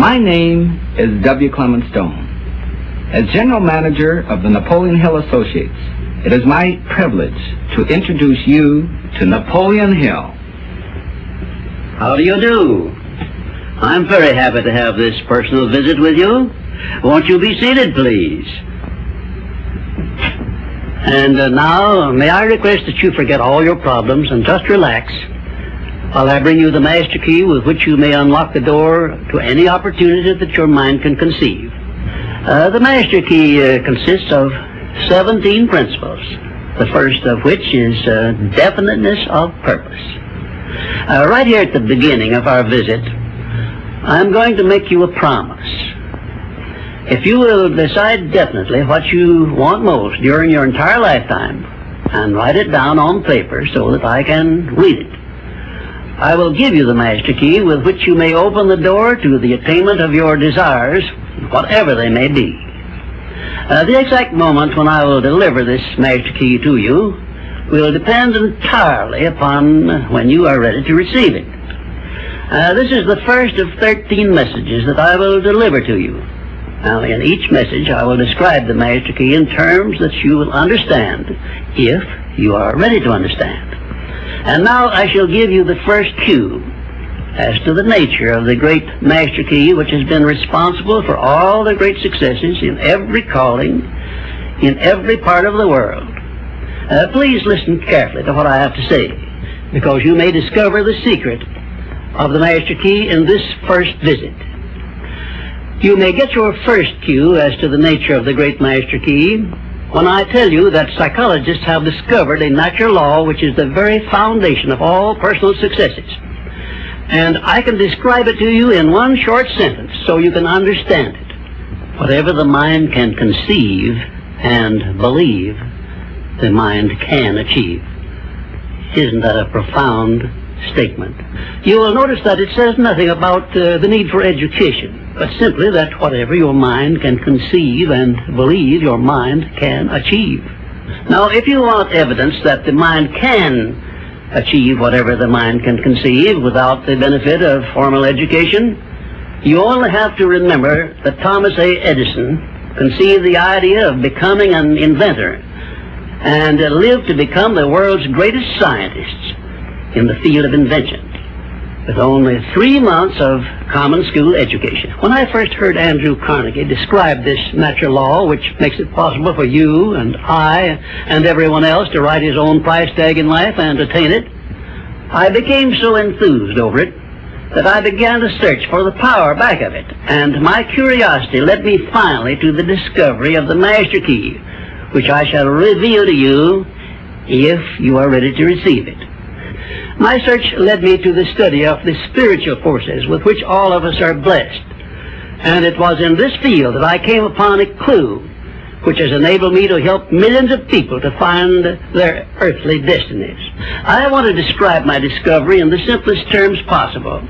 My name is W. Clement Stone. As General Manager of the Napoleon Hill Associates, it is my privilege to introduce you to Napoleon Hill. How do you do? I'm very happy to have this personal visit with you. Won't you be seated, please? And now, may I request that you forget all your problems and just relax while I bring you the master key with which you may unlock the door to any opportunity that your mind can conceive. The master key consists of 17 principles, the first of which is definiteness of purpose. Right here at the beginning of our visit, I'm going to make you a promise. If you will decide definitely what you want most during your entire lifetime and write it down on paper so that I can read it, I will give you the master key with which you may open the door to the attainment of your desires, whatever they may be. The exact moment when I will deliver this master key to you will depend entirely upon when you are ready to receive it. This is the first of 13 messages that I will deliver to you. Now, in each message, I will describe the master key in terms that you will understand, if you are ready to understand. And now I shall give you the first cue as to the nature of the great master key which has been responsible for all the great successes in every calling, in every part of the world. Please listen carefully to what I have to say, because you may discover the secret of the master key in this first visit. You may get your first cue as to the nature of the great master key when I tell you that psychologists have discovered a natural law which is the very foundation of all personal successes. And I can describe it to you in one short sentence so you can understand it. Whatever the mind can conceive and believe, the mind can achieve. Isn't that a profound statement? You will notice that it says nothing about the need for education, but simply that whatever your mind can conceive and believe, your mind can achieve. Now, if you want evidence that the mind can achieve whatever the mind can conceive without the benefit of formal education, you only have to remember that Thomas A. Edison conceived the idea of becoming an inventor and lived to become the world's greatest scientist in the field of invention, with only 3 months of common school education. When I first heard Andrew Carnegie describe this natural law, which makes it possible for you and I and everyone else to write his own price tag in life and attain it, I became so enthused over it that I began to search for the power back of it, and my curiosity led me finally to the discovery of the master key, which I shall reveal to you if you are ready to receive it. My search led me to the study of the spiritual forces with which all of us are blessed. And it was in this field that I came upon a clue which has enabled me to help millions of people to find their earthly destinies. I want to describe my discovery in the simplest terms possible,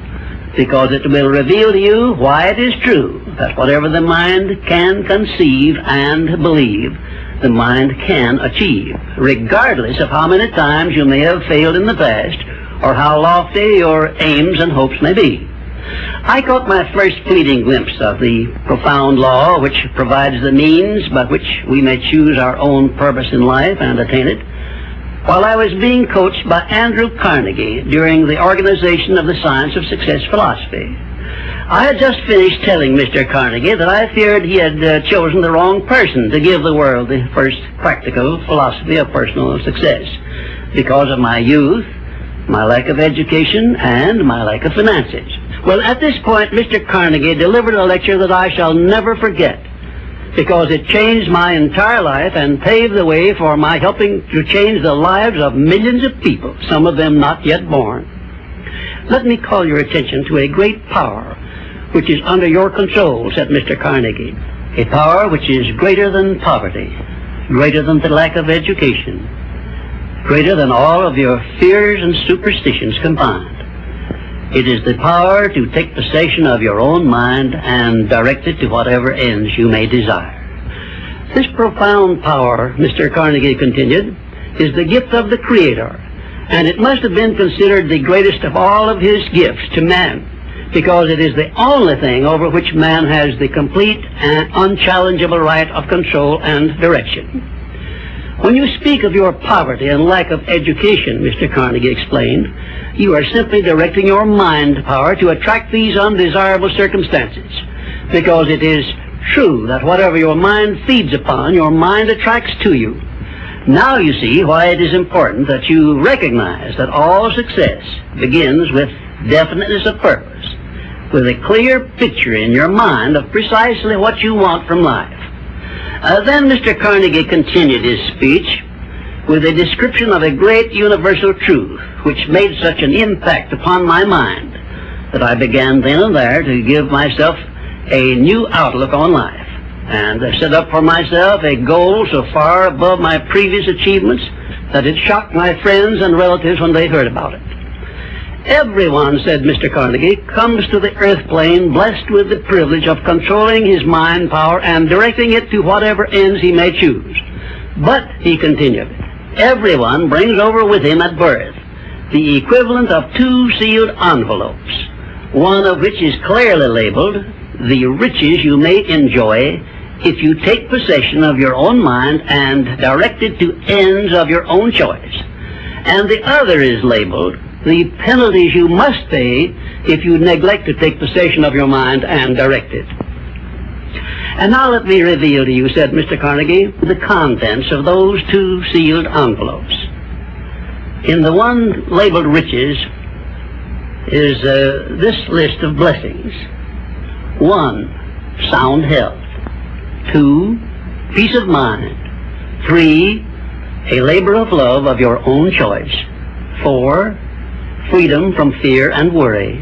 because it will reveal to you why it is true that whatever the mind can conceive and believe, the mind can achieve, regardless of how many times you may have failed in the past or how lofty your aims and hopes may be. I caught my first fleeting glimpse of the profound law which provides the means by which we may choose our own purpose in life and attain it, while I was being coached by Andrew Carnegie during the organization of the Science of Success philosophy. I had just finished telling Mr. Carnegie that I feared he had chosen the wrong person to give the world the first practical philosophy of personal success because of my youth, my lack of education, and my lack of finances. Well, at this point, Mr. Carnegie delivered a lecture that I shall never forget, because it changed my entire life and paved the way for my helping to change the lives of millions of people, some of them not yet born. Let me call your attention to a great power which is under your control, said Mr. Carnegie, a power which is greater than poverty, greater than the lack of education, greater than all of your fears and superstitions combined. It is the power to take possession of your own mind and direct it to whatever ends you may desire. This profound power, Mr. Carnegie continued, is the gift of the Creator, and it must have been considered the greatest of all of his gifts to man, because it is the only thing over which man has the complete and unchallengeable right of control and direction. When you speak of your poverty and lack of education, Mr. Carnegie explained, you are simply directing your mind power to attract these undesirable circumstances, because it is true that whatever your mind feeds upon, your mind attracts to you. Now you see why it is important that you recognize that all success begins with definiteness of purpose, with a clear picture in your mind of precisely what you want from life. Then Mr. Carnegie continued his speech with a description of a great universal truth which made such an impact upon my mind that I began then and there to give myself a new outlook on life, and I set up for myself a goal so far above my previous achievements that it shocked my friends and relatives when they heard about it. Everyone, said Mr. Carnegie, comes to the earth plane blessed with the privilege of controlling his mind power and directing it to whatever ends he may choose. But, he continued, everyone brings over with him at birth the equivalent of 2 sealed envelopes, one of which is clearly labeled the riches you may enjoy if you take possession of your own mind and direct it to ends of your own choice, and the other is labeled the penalties you must pay if you neglect to take possession of your mind and direct it. And now let me reveal to you, said Mr. Carnegie, the contents of those 2 sealed envelopes. In the one labeled riches is this list of blessings. 1, sound health. 2, peace of mind. 3, a labor of love of your own choice. 4, freedom from fear and worry.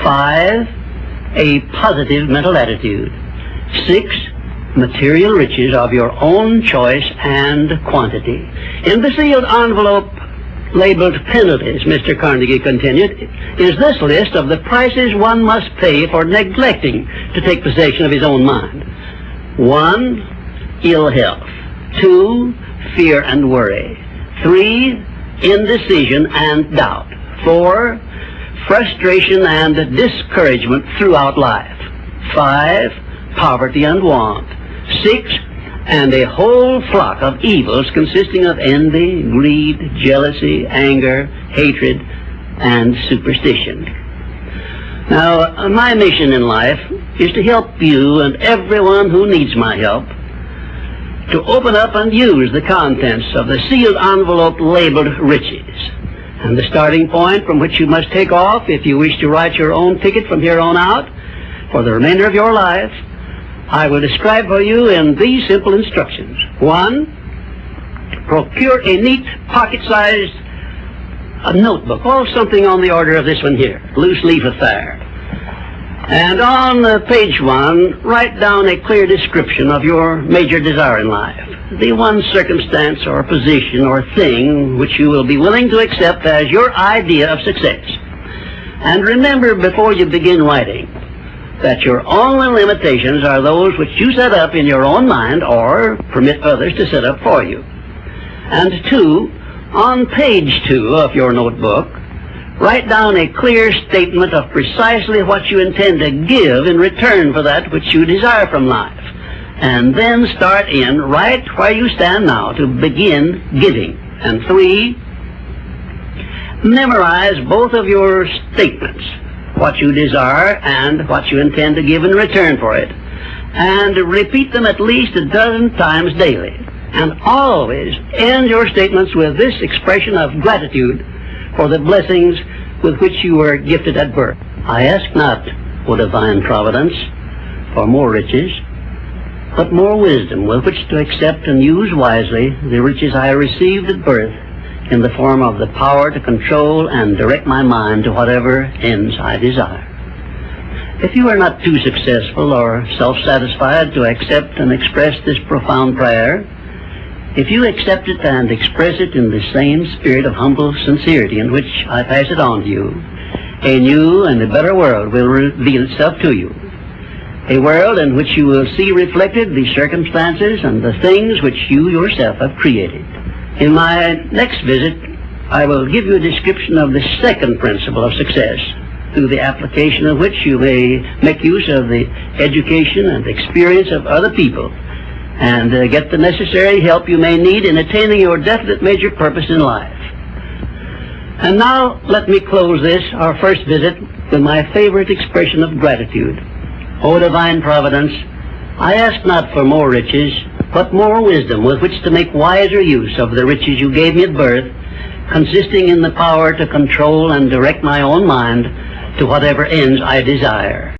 5, a positive mental attitude. 6, material riches of your own choice and quantity. In the sealed envelope labeled penalties, Mr. Carnegie continued, is this list of the prices one must pay for neglecting to take possession of his own mind. 1, ill health. 2, fear and worry. 3, indecision and doubt. 4, frustration and discouragement throughout life. 5, poverty and want. 6, and a whole flock of evils consisting of envy, greed, jealousy, anger, hatred, and superstition. Now, my mission in life is to help you and everyone who needs my help to open up and use the contents of the sealed envelope labeled riches. And the starting point from which you must take off if you wish to write your own ticket from here on out for the remainder of your life, I will describe for you in these simple instructions. 1, procure a neat pocket-sized notebook, or something on the order of this one here, loose leaf affair. And on page 1, write down a clear description of your major desire in life, the one circumstance or position or thing which you will be willing to accept as your idea of success. And remember before you begin writing that your only limitations are those which you set up in your own mind or permit others to set up for you. And 2, on page 2 of your notebook, write down a clear statement of precisely what you intend to give in return for that which you desire from life. And then start in right where you stand now to begin giving. And 3, memorize both of your statements, what you desire and what you intend to give in return for it, and repeat them at least a dozen times daily. And always end your statements with this expression of gratitude for the blessings with which you were gifted at birth. I ask not, O divine providence, for more riches, but more wisdom with which to accept and use wisely the riches I received at birth in the form of the power to control and direct my mind to whatever ends I desire. If you are not too successful or self-satisfied to accept and express this profound prayer, if you accept it and express it in the same spirit of humble sincerity in which I pass it on to you, a new and a better world will reveal itself to you. A world in which you will see reflected the circumstances and the things which you yourself have created. In my next visit, I will give you a description of the second principle of success, through the application of which you may make use of the education and experience of other people, and get the necessary help you may need in attaining your definite major purpose in life. And now let me close this, our first visit, with my favorite expression of gratitude. O divine providence, I ask not for more riches, but more wisdom with which to make wiser use of the riches you gave me at birth, consisting in the power to control and direct my own mind to whatever ends I desire.